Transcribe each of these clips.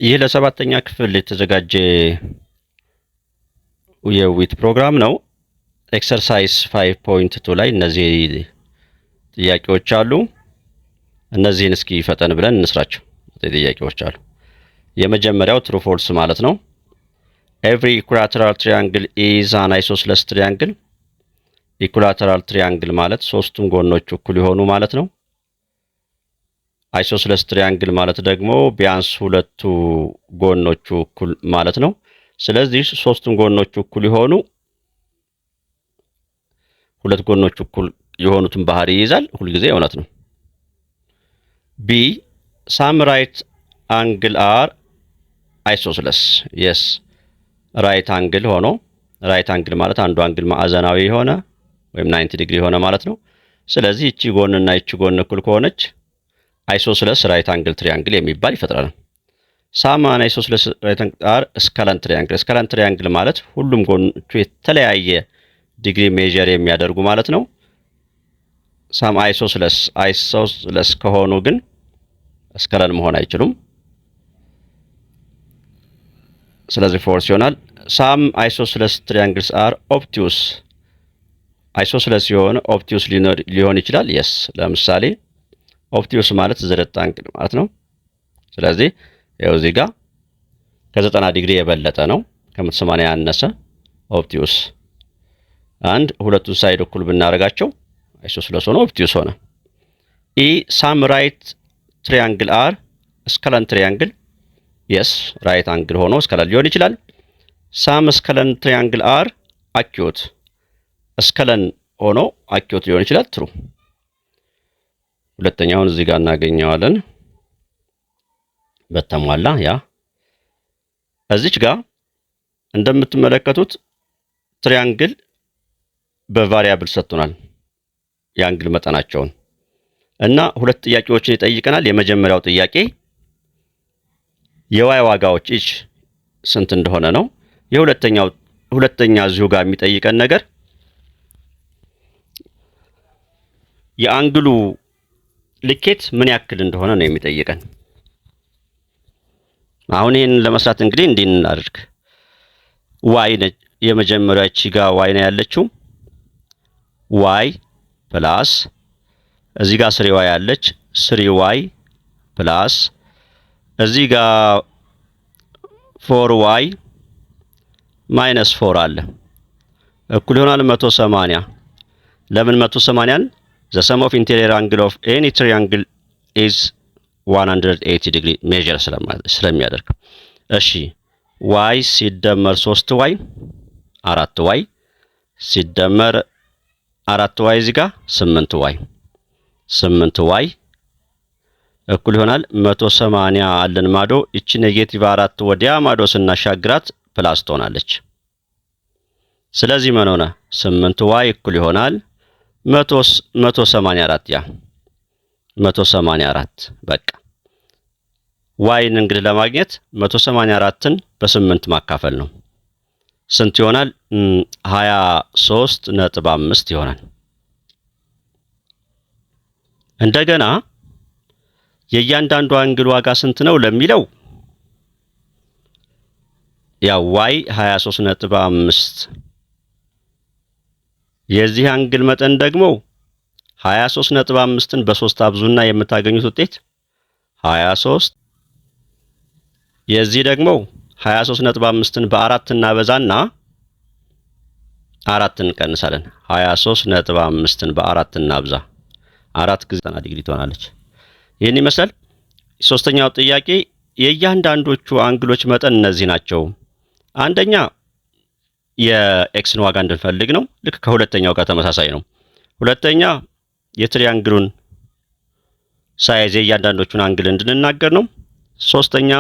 ይህ ለሰባተኛ ክፍል የተዘጋጀ የዊት ፕሮግራም ነው። ኤክሰርሳይዝ 5.2 ላይ እነዚህ ጥያቄዎች አሉ። እነዚህን እስኪ ፈጠን ብለን እንስራቸው። ጥያቄዎች አሉ። የመጀመሪያው ትሩ ፎልስ ማለት ነው። ኤቭሪ ኢኩላተራል ትሪያንግል ኢዝ አን አይሶስለስ ትሪያንግል። ኢኩላተራል ትሪያንግል ማለት ሶስቱም ጎኖች እኩል የሆኑ ማለት ነው። አይሶስለስ ትሪያንግል ማለት ደግሞ ቢያንስ ሁለቱ ጎኖቹ እኩል ማለት ነው። ስለዚህ ሶስቱም ጎኖቹ እኩል የሆኑ ሁለት ጎኖቹ እኩል የሆኑትን ባህሪ ይይዛል። ሁልጊዜ እውነት ነው። ቢ ሳም ራይት አንግል አር አይሶስለስ የስ ራይት አንግል ሆኖ ራይት አንግል ማለት አንዱ አንግል ማዕዘናዊ የሆነ ወይም 90 ዲግሪ የሆነ ማለት ነው። ስለዚህ እቺ ጎንና እቺ ጎን እኩል ከሆነች አይሶስለስ ራይት አንግል ትሪያንግል የሚባል ይፈጥራል። ሳም አን አይሶስለስ ራይት አንግል አር ስካላን ትሪያንግል። ስካላን ትሪያንግል ማለት ሁሉም ጎኖቹ የተለያየ ዲግሪ ሜዠር የሚያደርጉ ማለት ነው። ሳም አይሶስለስ ከሆኑ ግን ስካላን መሆን አይችሉም። ስለዚህ ፎልስ ይሆናል። ሳም አይሶስለስ ትሪያንግልስ አር ኦብቲዩስ። አይሶስለስ የሆነ ኦብቲዩስ ሊሆን ይችላል። የስ ለምሳሌ ኦብቲዩስ ማለት ዘ አንግል ማለት ነው። ስለዚህ ይኸው እዚህ ጋር ከ90 ዲግሪ የበለጠ ነው፣ ከ180 ያነሰ ኦብቲዩስ። አንድ ሁለቱን ሳይድ እኩል ብናደርጋቸው አይሶስለስ ሆነ ኦብቲዩስ ሆነ። ኢ ሳም ራይት ትሪያንግል አር ስካላን ትሪያንግል የስ ራይት አንግል ሆኖ ስካላን ሊሆን ይችላል። ሳም ስካላን ትሪያንግል አር አኪዩት። ስካላን ሆኖ አኪዩት ሊሆን ይችላል። ትሩ። ሁለተኛውን እዚህ ጋር እናገኘዋለን በተሟላ ያ እዚች ጋር እንደምትመለከቱት ትሪያንግል በቫሪያብል ሰጥቶናል የአንግል መጠናቸውን እና ሁለት ጥያቄዎችን ይጠይቀናል። የመጀመሪያው ጥያቄ የዋይ ዋጋዎች ኢች ስንት እንደሆነ ነው። ሁለተኛ እዚሁ ጋር የሚጠይቀን ነገር የአንግሉ ልኬት ምን ያክል እንደሆነ ነው የሚጠይቀን። አሁን ይሄን ለመስራት እንግዲህ እንዲህ እናድርግ። ዋይ የመጀመሪያው እቺ ጋር ዋይ ነው ያለችው። ዋይ ፕላስ እዚህ ጋር 3 ዋይ አለች። 3 ዋይ ፕላስ እዚህ ጋር 4 ዋይ ማይነስ 4 አለ እኩል ይሆናል 180። ለምን 180ን the sum of interior angle of any triangle is 180 ዲግሪ ሜዠር ስለሚያደርግ እሺ ዋይ ሲደመር 3 ዋይ 4 ዋይ ሲደመር 4 ዋይ እዚህ ጋር 8 ዋይ 8 ዋይ እኩል ይሆናል 180 አለን ማዶ። እቺ ኔጌቲቭ 4 ወዲያ ማዶ ስናሻግራት ፕላስ ትሆናለች። ስለዚህ ምን ሆነ? 8 ዋይ እኩል ይሆናል 184 ያ 184 በቃ ዋይን እንግዲህ ለማግኘት 184ን በ8 ማካፈል ነው። ስንት ይሆናል? 23.5 ይሆናል። እንደገና የእያንዳንዱ አንግል ዋጋ ስንት ነው ለሚለው ያው ዋይ 23.5 የዚህ አንግል መጠን ደግሞ 23.5ን በ3 አብዙና የምታገኙት ውጤት 23 የዚህ ደግሞ 23.5ን በ4 እናበዛና 4 እንቀንሳለን። 23.5ን በ4 እናብዛ 4 ጊዜ 90 ዲግሪ ትሆናለች። ይህን ይመስላል። ሶስተኛው ጥያቄ የእያንዳንዶቹ አንግሎች መጠን እነዚህ ናቸው። አንደኛ የኤክስን ዋጋ እንድንፈልግ ነው። ልክ ከሁለተኛው ጋር ተመሳሳይ ነው። ሁለተኛ የትሪያንግሉን ሳይዝ የእያንዳንዶቹን አንግል እንድንናገር ነው። ሶስተኛ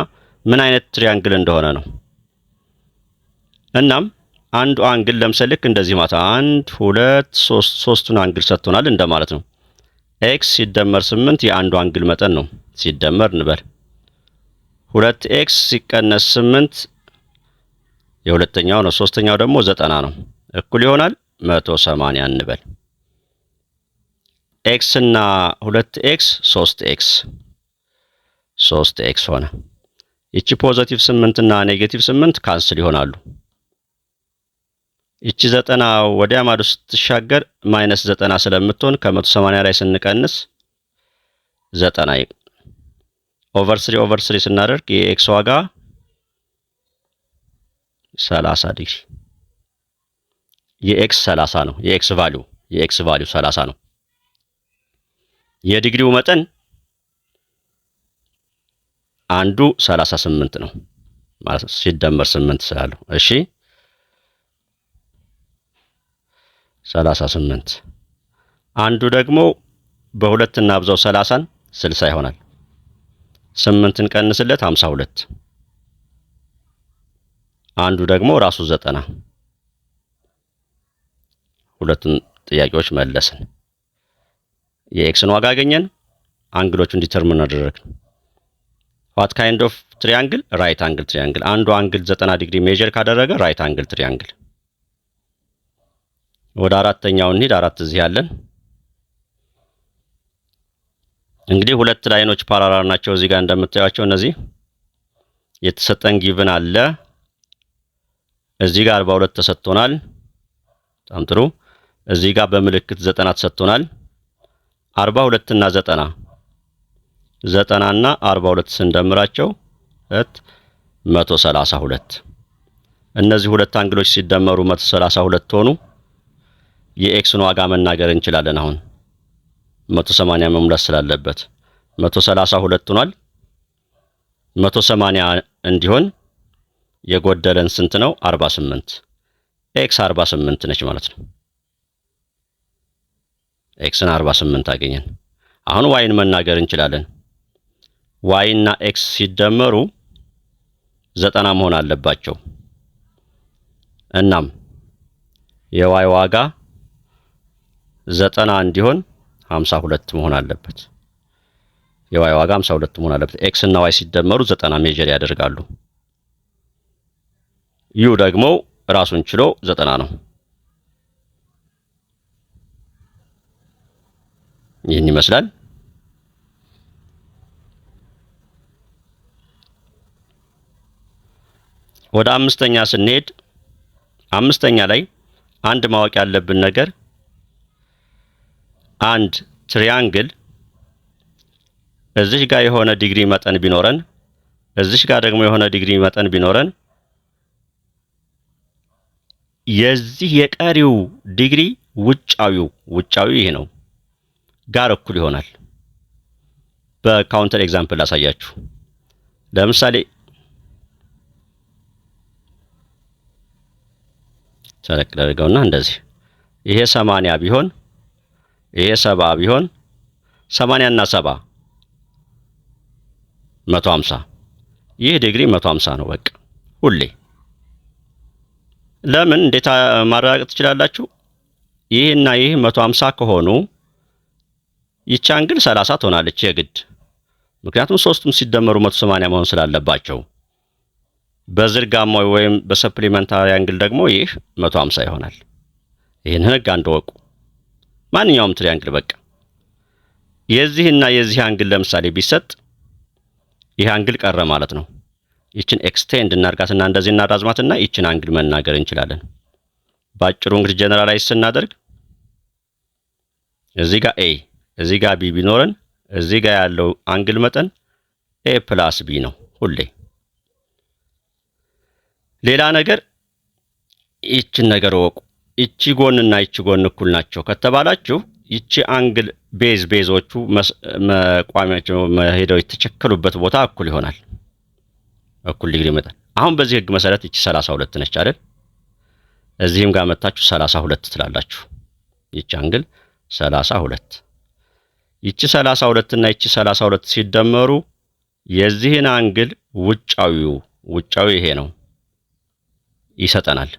ምን አይነት ትሪያንግል እንደሆነ ነው። እናም አንዱ አንግል ለምሳሌ ልክ እንደዚህ ማለት 1 2 3 ሶስቱን አንግል ሰጥቶናል እንደማለት ነው። ኤክስ ሲደመር 8 የአንዱ አንግል መጠን ነው። ሲደመር እንበል 2x ሲቀነስ 8 የሁለተኛው ነው። ሶስተኛው ደግሞ 90 ነው። እኩል ይሆናል 180 እንበል። ኤክስ እና 2x 3x ሆነ። ይቺ ፖዚቲቭ 8 እና ኔጌቲቭ 8 ካንስል ይሆናሉ። ይቺ 90 ወዲያ ማዶ ስትሻገር ማይነስ 90 ስለምትሆን ከ180 ላይ ስንቀንስ 90 ኦቨር 3 ስናደርግ የኤክስ ዋጋ 30 ዲግሪ የኤክስ 30 ነው። የኤክስ ቫልዩ 30 ነው። የዲግሪው መጠን አንዱ 38 ነው ማለት ሲደመር 8 ስላለው እሺ 38 አንዱ ደግሞ በሁለት እናብዛው 30ን 60 ይሆናል። 8ን ቀንስለት 52 አንዱ ደግሞ ራሱ 90 ሁለቱን ጥያቄዎች መለስን። የኤክስን ዋጋ አገኘን። አንግሎቹን ዲተርሚን አደረግን። what kind of triangle? right angle triangle። አንዱ አንግል 90 ዲግሪ ሜጀር ካደረገ right angle triangle። ወደ አራተኛው እንሂድ። አራት እዚህ ያለን እንግዲህ ሁለት ላይኖች ፓራላል ናቸው። እዚህ ጋር እንደምታዩቸው እነዚህ የተሰጠን ጊቭን አለ። እዚህ ጋር 42 ተሰጥቶናል። በጣም ጥሩ። እዚህ ጋር በምልክት 90 ተሰጥቶናል። 42 እና 90 እና 42 ስንደምራቸው 132። እነዚህ ሁለት አንግሎች ሲደመሩ 132 ሆኑ። የኤክስን ዋጋ መናገር እንችላለን። አሁን 180 መሙላት ስላለበት 132 ሆኗል። 180 እንዲሆን የጎደለን ስንት ነው? 48። ኤክስ 48 ነች ማለት ነው። ኤክስን 48 አገኘን። አሁን ዋይን መናገር እንችላለን። ዋይ እና ኤክስ ሲደመሩ 90 መሆን አለባቸው። እናም የዋይ ዋጋ 90 እንዲሆን 52 መሆን አለበት። የዋይ ዋጋ 52 መሆን አለበት። ኤክስ እና ዋይ ሲደመሩ 90 ሜጀር ያደርጋሉ። ዩ ደግሞ ራሱን ችሎ 90 ነው። ይህን ይመስላል። ወደ አምስተኛ ስንሄድ አምስተኛ ላይ አንድ ማወቅ ያለብን ነገር አንድ ትሪያንግል እዚህ ጋር የሆነ ዲግሪ መጠን ቢኖረን እዚህ ጋር ደግሞ የሆነ ዲግሪ መጠን ቢኖረን የዚህ የቀሪው ዲግሪ ውጫዊው ይሄ ነው ጋር እኩል ይሆናል። በካውንተር ኤግዛምፕል ላሳያችሁ። ለምሳሌ ተለቅ አድርገውና እንደዚህ ይሄ 80 ቢሆን ይሄ 70 ቢሆን 80 እና 70 150 ይህ ዲግሪ 150 ነው። በቃ ሁሌ ለምን እንዴት ማረጋገጥ ትችላላችሁ? ይሄና ይሄ 150 ከሆኑ ይቺ አንግል 30 ትሆናለች የግድ። ምክንያቱም ሶስቱም ሲደመሩ 180 መሆን ስላለባቸው። በዝርጋማው ወይም በሰፕሊመንታሪ አንግል ደግሞ ይህ 150 ይሆናል። ይሄን ህግ አንደወቁ። ማንኛውም ትሪያንግል በቃ የዚህና የዚህ አንግል ለምሳሌ ቢሰጥ ይህ አንግል ቀረ ማለት ነው። ይችን ኤክስቴንድ እናርጋትና እንደዚህ እናራዝማትና ይችን አንግል መናገር እንችላለን። ባጭሩ እንግዲህ ጀነራላይዝ ስናደርግ እዚህ ጋር ኤ እዚህ ጋር ቢ ቢኖረን እዚህ ጋር ያለው አንግል መጠን ኤ ፕላስ ቢ ነው ሁሌ። ሌላ ነገር ይችን ነገር ወቁ። ይቺ ጎንና ይቺ ጎን እኩል ናቸው ከተባላችሁ ይቺ አንግል ቤዞቹ መቋሚያቸው ሄደው የተቸከሉበት ቦታ እኩል ይሆናል። እኩል ዲግሪ መጠን። አሁን በዚህ ህግ መሰረት ይቺ 32 ነች አይደል? እዚህም ጋር መታችሁ 32 ትላላችሁ። ይቺ አንግል 32 ይቺ 32 እና ይቺ 32 ሲደመሩ የዚህን አንግል ውጫዊ ይሄ ነው ይሰጠናል።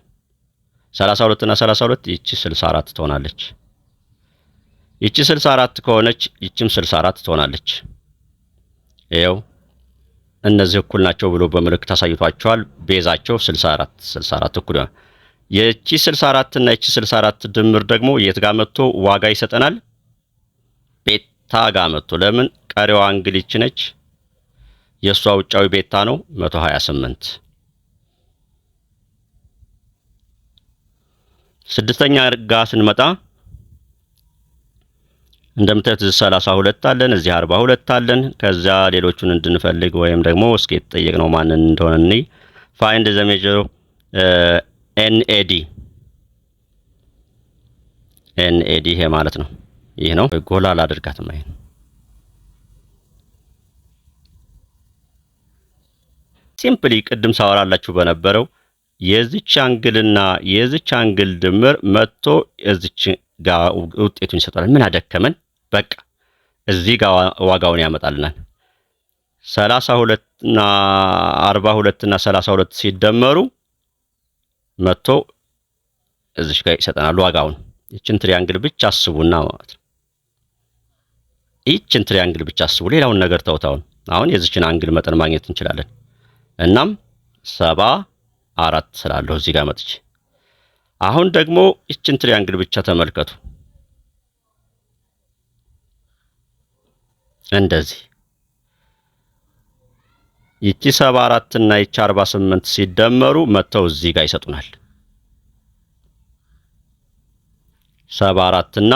32 እና 32 ይቺ 64 ትሆናለች። ይቺ 64 ከሆነች ይቺም 64 ትሆናለች። ይሄው እነዚህ እኩል ናቸው ብሎ በምልክት አሳይቷቸዋል። ቤዛቸው 64 እኩል ነው። የቺ 64 እና ይቺ 64 ድምር ደግሞ የት ጋር መጥቶ ዋጋ ይሰጠናል? ቤታ ጋር መጥቶ። ለምን? ቀሪዋ አንግል ይቺ ነች። የእሷ ውጫዊ ቤታ ነው 128። ስድስተኛ ጋር ስንመጣ እንደምታዩት 32 አለን፣ እዚህ 42 አለን። ከዛ ሌሎቹን እንድንፈልግ ወይም ደግሞ እስኪ የተጠየቅነው ማንን እንደሆነ እንይ። ፋይንድ ዘ ሜጀር ኤንኤዲ ይሄ ማለት ነው። ይህ ነው። ጎላ ላድርጋትም አይን ሲምፕሊ ቅድም ሳወራላችሁ በነበረው የዚች አንግልና የዚች አንግል ድምር መጥቶ እዚች ጋር ውጤቱን ይሰጣል። ምን አደከመን? በቃ እዚህ ጋር ዋጋውን ያመጣልናል። 32 እና 42 እና 32 ሲደመሩ መጥቶ እዚች ጋር ይሰጠናል ዋጋውን። ይችን ትሪያንግል ብቻ አስቡና ማለት ነው። ይችን ትሪያንግል ብቻ አስቡ፣ ሌላውን ነገር ተውታውን። አሁን የዚችን አንግል መጠን ማግኘት እንችላለን። እናም 74 ስላለሁ እዚህ ጋር መጥቼ አሁን ደግሞ ይችን ትሪያንግል ብቻ ተመልከቱ። እንደዚህ ይቺ 74 እና ይቺ 48 ሲደመሩ መጥተው እዚህ ጋር ይሰጡናል። 74 እና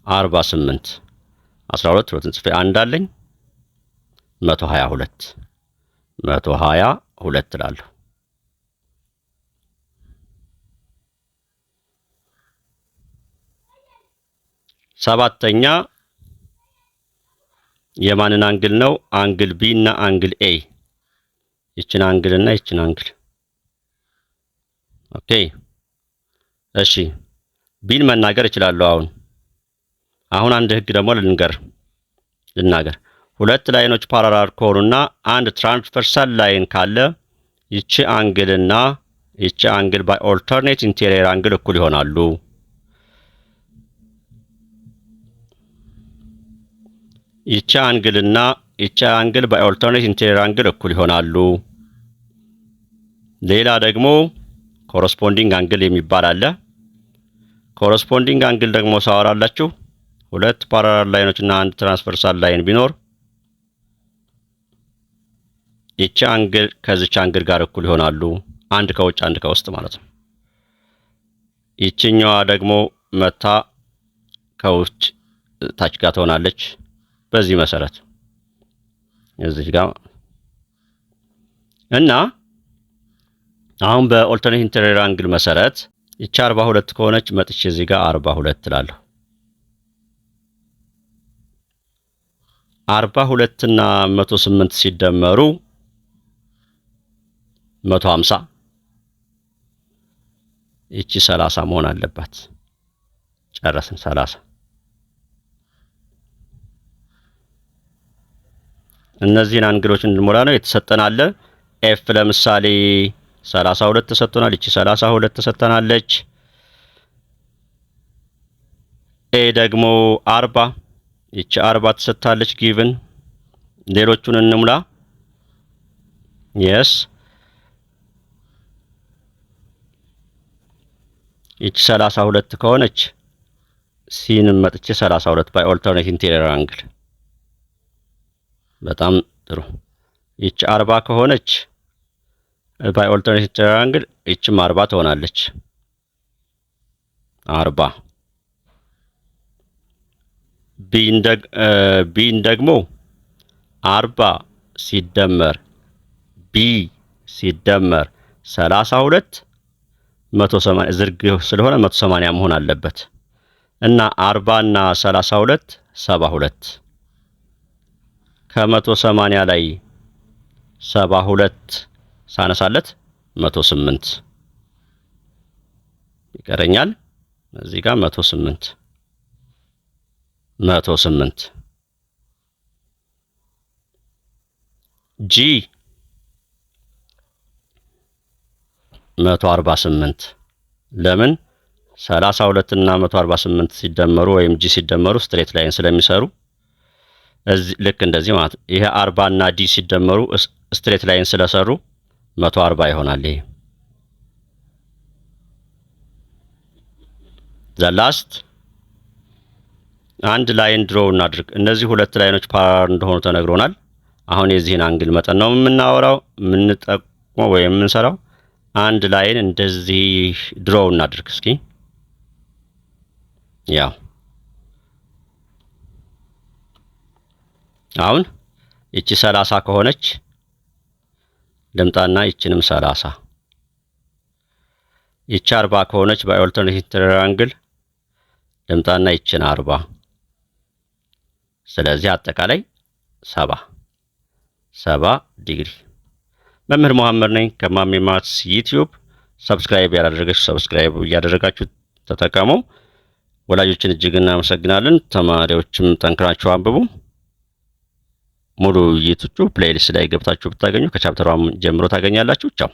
48 12 ሁለትን ጽፌ አንድ አለኝ 122 እላለሁ። ሰባተኛ የማንን አንግል ነው? አንግል ቢ እና አንግል ኤ። ይችን አንግል እና ይችን አንግል ኦኬ። እሺ ቢን መናገር እችላለሁ። አሁን አንድ ህግ ደግሞ ልናገር። ሁለት ላይኖች ፓራላል ከሆኑና አንድ ትራንስቨርሳል ላይን ካለ ይቺ አንግል እና ይቺ አንግል ባይ ኦልተርኔት ኢንቴሪየር አንግል እኩል ይሆናሉ። ይቺ አንግል እና ይቺ አንግል ባይ ኦልተርኔት ኢንቴሪየር አንግል እኩል ይሆናሉ። ሌላ ደግሞ ኮረስፖንዲንግ አንግል የሚባል አለ። ኮረስፖንዲንግ አንግል ደግሞ ሳወራላችሁ ሁለት ፓራላል ላይኖች እና አንድ ትራንስቨርሳል ላይን ቢኖር ይቺ አንግል ከዚች አንግል ጋር እኩል ይሆናሉ። አንድ ከውጭ አንድ ከውስጥ ማለት ነው። ይቺኛዋ ደግሞ መታ ከውጭ ታች ጋር ትሆናለች። በዚህ መሰረት እዚህ ጋር እና አሁን በኦልተርኔት ኢንቴሪየር አንግል መሰረት ይቺ 42 ከሆነች መጥቼ እዚህ ጋር 42 እላለሁ። 42 እና 108 ሲደመሩ 150። ይቺ 30 መሆን አለባት። ጨረስን። 30 እነዚህን አንግሎች እንድንሞላ ነው የተሰጠን አለ። ኤፍ ለምሳሌ 32 ተሰጥቶናል። ይቺ 32 ተሰጥተናለች። ኤ ደግሞ 40፣ ይቺ 40 ተሰጥታለች ጊቭን። ሌሎቹን እንሙላ። የስ ይቺ 32 ከሆነች ሲንም መጥቼ 32 ባይ ኦልተርኔት ኢንቴሪየር አንግል። በጣም ጥሩ። ይቺ 40 ከሆነች ባይ ኦልተርኔት ኢንቴሪየር አንግል ይቺም 40 ትሆናለች። 40 ቢን ደግሞ 40 ሲደመር ቢ ሲደመር 32 180 ዝርግ ስለሆነ 180 መሆን አለበት እና 40 እና 32 72 ከ180 ላይ 72 ሳነሳለት 108 ይቀረኛል። እዚህ ጋር 108 ጂ 148 ለምን 32 እና 148 ሲደመሩ ወይም ጂ ሲደመሩ ስትሬት ላይን ስለሚሰሩ እዚህ ልክ እንደዚህ ማለት ነው። ይሄ 40 እና ዲ ሲደመሩ ስትሬት ላይን ስለሰሩ 140 ይሆናል። ይሄ ዘላስት አንድ ላይን ድሮው እናድርግ። እነዚህ ሁለት ላይኖች ፓራላል እንደሆኑ ተነግሮናል። አሁን የዚህን አንግል መጠን ነው የምናወራው የምንጠቅመው ወይም የምንሰራው። አንድ ላይን እንደዚህ ድሮው እናድርግ እስኪ። ያው አሁን እቺ 30 ከሆነች ልምጣና ይችንም 30፣ ይቺ 40 ከሆነች በኦልተርኔቲቭ ትራያንግል ልምጣና ይችን 40። ስለዚህ አጠቃላይ 70 ዲግሪ። መምህር መሐመድ ነኝ ከማሜ ማትስ ዩቲዩብ። ሰብስክራይብ ያላደረጋችሁ ሰብስክራይብ እያደረጋችሁ ተጠቀሙ። ወላጆችን እጅግ እናመሰግናለን። ተማሪዎችም ጠንክራችሁ አንብቡ። ሙሉ ውይይቶቹ ፕሌሊስት ላይ ገብታችሁ ብታገኙ ከቻፕተር 1 ጀምሮ ታገኛላችሁ። ቻው።